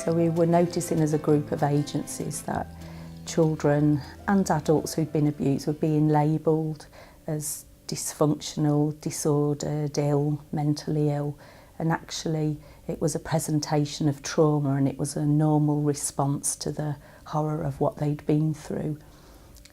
So we were noticing as a group of agencies that children and adults who'd been abused were being labelled as dysfunctional, disordered, ill, mentally ill, and actually it was a presentation of trauma and it was a normal response to the horror of what they'd been through.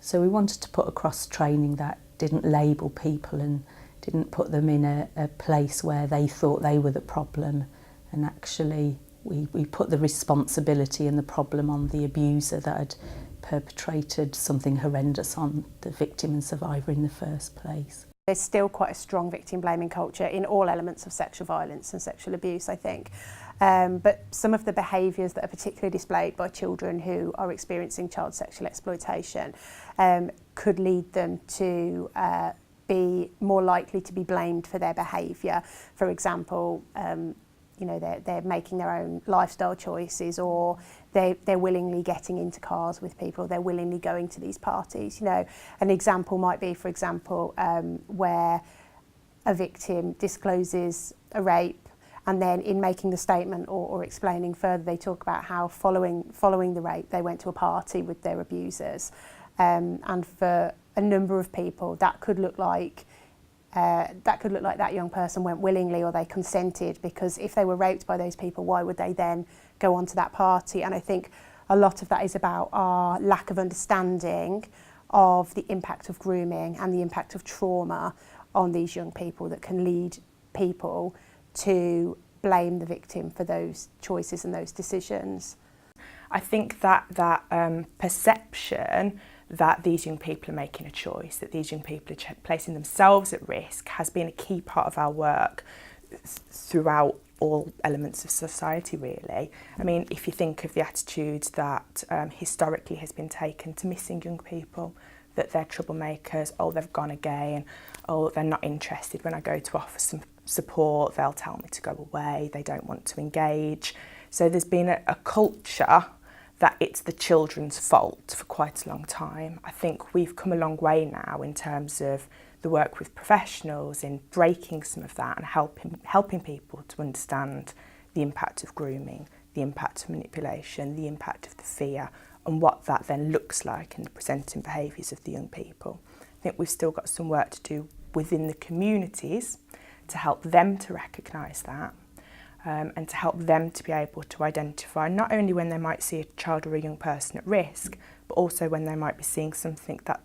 So we wanted to put across training that didn't label people and didn't put them in a place where they thought they were the problem, and actually we put the responsibility and the problem on the abuser that had perpetrated something horrendous on the victim and survivor in the first place. There's still quite a strong victim blaming culture in all elements of sexual violence and sexual abuse, I think. But some of the behaviours that are particularly displayed by children who are experiencing child sexual exploitation could lead them to be more likely to be blamed for their behaviour. For example, you know, they're making their own lifestyle choices, or they're willingly getting into cars with people, they're willingly going to these parties. You know, an example might be, for example, where a victim discloses a rape, and then in making the statement or explaining further, they talk about how following the rape, they went to a party with their abusers. And for a number of people, that could look like that young person went willingly or they consented, because if they were raped by those people, why would they then go on to that party? And I think a lot of that is about our lack of understanding of the impact of grooming and the impact of trauma on these young people that can lead people to blame the victim for those choices and those decisions. I think that perception that these young people are making a choice, that these young people are placing themselves at risk, has been a key part of our work throughout all elements of society, really. I mean, if you think of the attitude that historically has been taken to missing young people, that they're troublemakers, oh, they've gone again, oh, they're not interested when I go to offer some support, they'll tell me to go away, they don't want to engage. So there's been a culture that it's the children's fault for quite a long time. I think we've come a long way now in terms of the work with professionals in breaking some of that and helping people to understand the impact of grooming, the impact of manipulation, the impact of the fear, and what that then looks like in the presenting behaviours of the young people. I think we've still got some work to do within the communities to help them to recognise that. And to help them to be able to identify not only when they might see a child or a young person at risk, but also when they might be seeing something that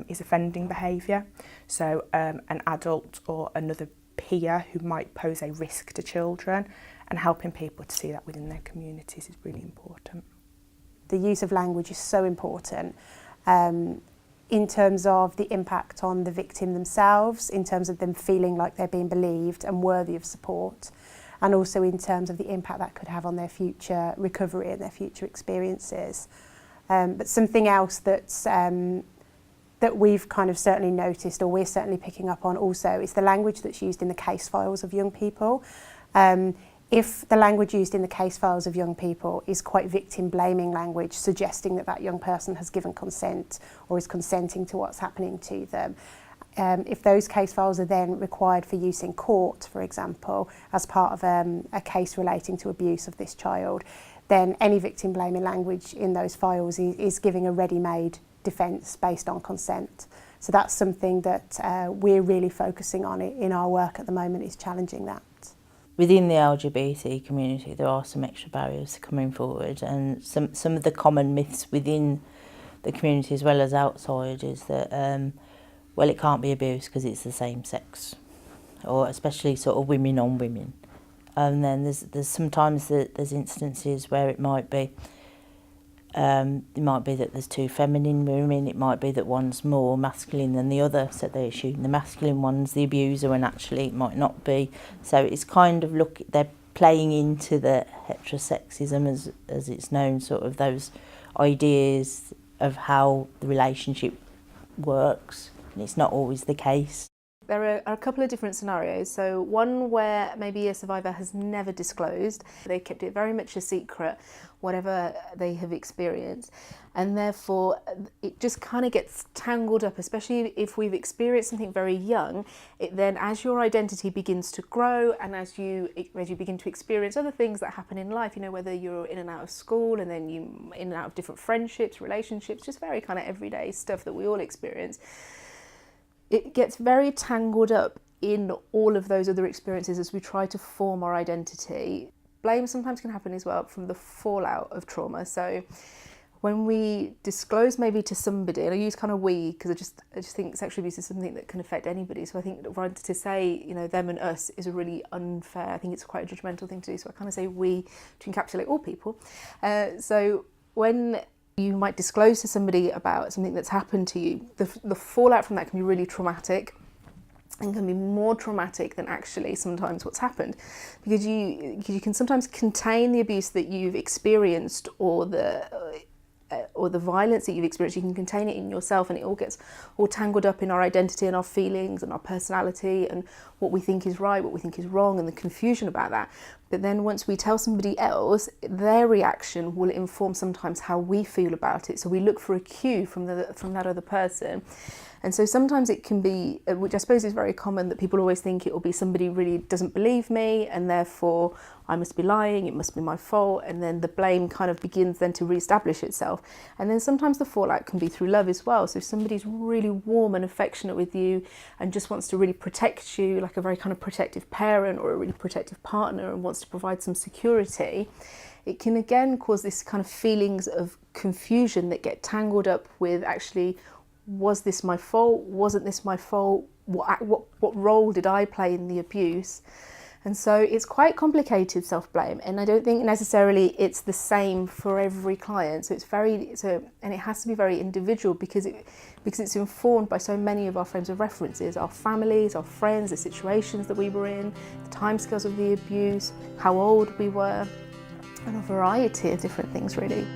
is offending behaviour. So an adult or another peer who might pose a risk to children, and helping people to see that within their communities is really important. The use of language is so important in terms of the impact on the victim themselves, in terms of them feeling like they're being believed and worthy of support, and also in terms of the impact that could have on their future recovery and their future experiences. But something else that's, that we've kind of certainly noticed, or we're certainly picking up on also, is the language that's used in the case files of young people. If the language used in the case files of young people is quite victim-blaming language, suggesting that that young person has given consent or is consenting to what's happening to them, if those case files are then required for use in court, for example, as part of a case relating to abuse of this child, then any victim blaming language in those files is giving a ready-made defence based on consent. So that's something that we're really focusing on in our work at the moment, is challenging that. Within the LGBT community, there are some extra barriers coming forward, and some of the common myths within the community as well as outside is that well, it can't be abuse because it's the same sex, or especially sort of women on women. And then there's sometimes there's instances where it might be that there's two feminine women, it might be that one's more masculine than the other, so they assume the masculine one's the abuser when actually it might not be. So it's kind of they're playing into the heterosexism as it's known, sort of those ideas of how the relationship works. And it's not always the case. There are a couple of different scenarios. So one where maybe a survivor has never disclosed, they kept it very much a secret, whatever they have experienced, and therefore it just kind of gets tangled up, especially if we've experienced something very young. It then, as your identity begins to grow and as you begin to experience other things that happen in life, you know, whether you're in and out of school and then you in and out of different friendships, relationships, just very kind of everyday stuff that we all experience, it gets very tangled up in all of those other experiences as we try to form our identity. Blame sometimes can happen as well from the fallout of trauma. So when we disclose maybe to somebody, and I use kind of we because I just think sexual abuse is something that can affect anybody. So I think to say, you know, them and us is a really unfair. I think it's quite a judgmental thing to do. So I kind of say we to encapsulate all people. So when you might disclose to somebody about something that's happened to you, the fallout from that can be really traumatic and can be more traumatic than actually sometimes what's happened, because you can sometimes contain the abuse that you've experienced or the violence that you've experienced. You can contain it in yourself, and it all gets all tangled up in our identity and our feelings and our personality and what we think is right, what we think is wrong, and the confusion about that. But then once we tell somebody else, their reaction will inform sometimes how we feel about it. So we look for a cue from that other person. And so sometimes it can be, which I suppose is very common, that people always think it will be somebody really doesn't believe me and therefore I must be lying, it must be my fault, and then the blame kind of begins then to re-establish itself. And then sometimes the fallout can be through love as well. So if somebody's really warm and affectionate with you and just wants to really protect you, like a very kind of protective parent or a really protective partner, and wants to provide some security, it can again cause this kind of feelings of confusion that get tangled up with actually, was this my fault? Wasn't this my fault? What role did I play in the abuse? And so it's quite complicated, self-blame, and I don't think necessarily it's the same for every client. So and it has to be very individual because it's informed by so many of our frames of references, our families, our friends, the situations that we were in, the timescales of the abuse, how old we were, and a variety of different things really.